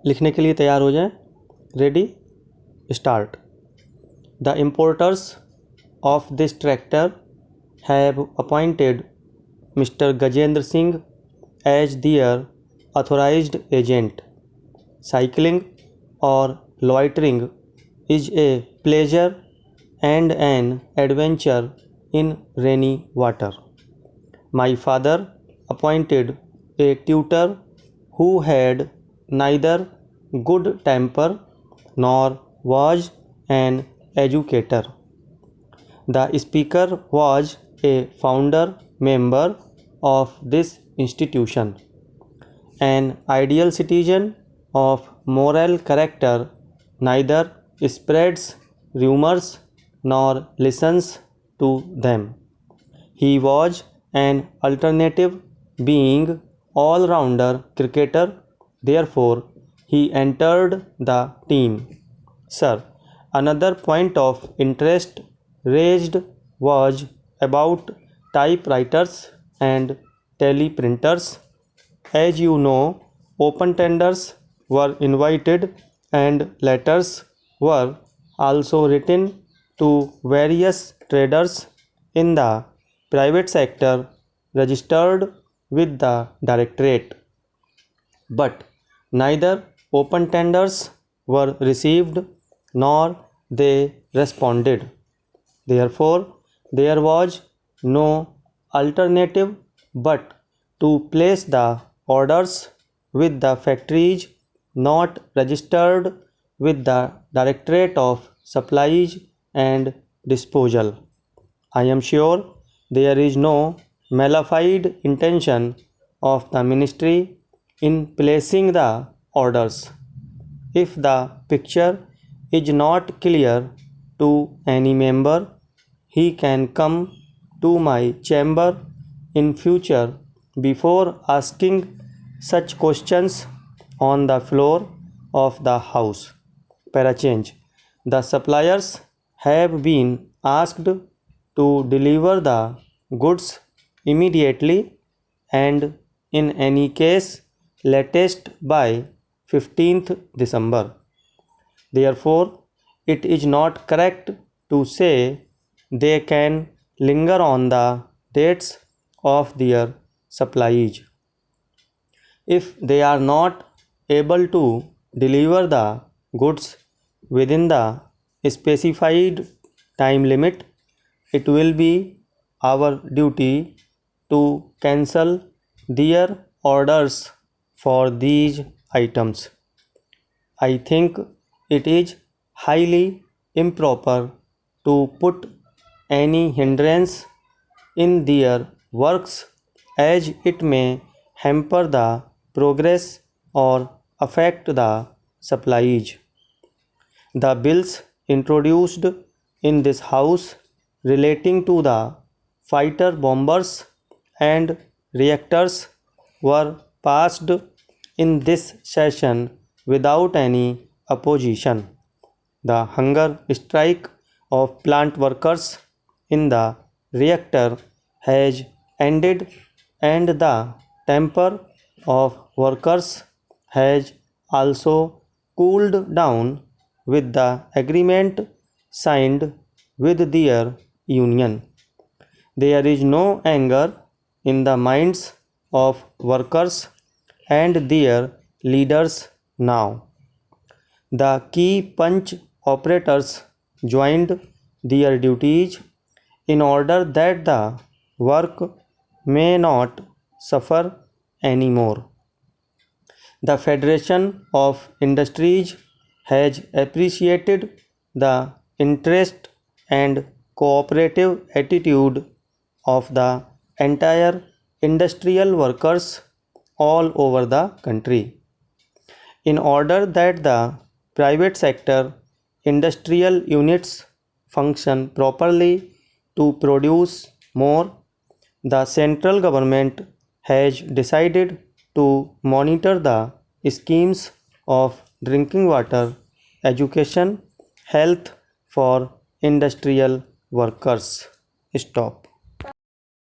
लिखने के लिए तैयार हो जाएं। Ready, start. The importers of this tractor have appointed Mr Gajendra Singh as their authorized agent. Cycling or loitering is a pleasure and an adventure in rainy water. My father appointed a tutor who had neither good temper nor was an educator. The speaker was a founder member of this institution, an ideal citizen of moral character, neither spreads rumors nor listens to them. He was an alternative being, all-rounder cricketer, therefore he entered the team. Sir, another point of interest raised was about typewriters and teleprinters. As you know, open tenders were invited and letters were also written to various traders in the private sector registered with the directorate. But neither open tenders were received nor they responded. Therefore, there was no alternative but to place the orders with the factories not registered with the Directorate of Supplies and Disposal. I am sure there is no malified intention of the ministry in placing the orders. If the picture is not clear to any member, he can come to my chamber in future before asking such questions on the floor of the house. Parachange. The suppliers have been asked to deliver the goods immediately and in any case latest by 15th December. Therefore, it is not correct to say they can linger on the dates of their supplies. If they are not able to deliver the goods within the specified time limit, it will be our duty to cancel their orders for these items. I think it is highly improper to put any hindrance in their works, as it may hamper the progress or affect the supplies. The bills introduced in this house relating to the fighter bombers and reactors were passed in this session without any opposition. The hunger strike of plant workers in the reactor has ended and the temper of workers has also cooled down with the agreement signed with their union. There is no anger in the minds of workers and their leaders now. The key punch operators joined their duties in order that the work may not suffer anymore. The Federation of Industries has appreciated the interest and cooperative attitude of the entire industrial workers all over the country. In order that the private sector industrial units function properly to produce more, the central government has decided to monitor the schemes of drinking water, education, health for industrial workers. Stop.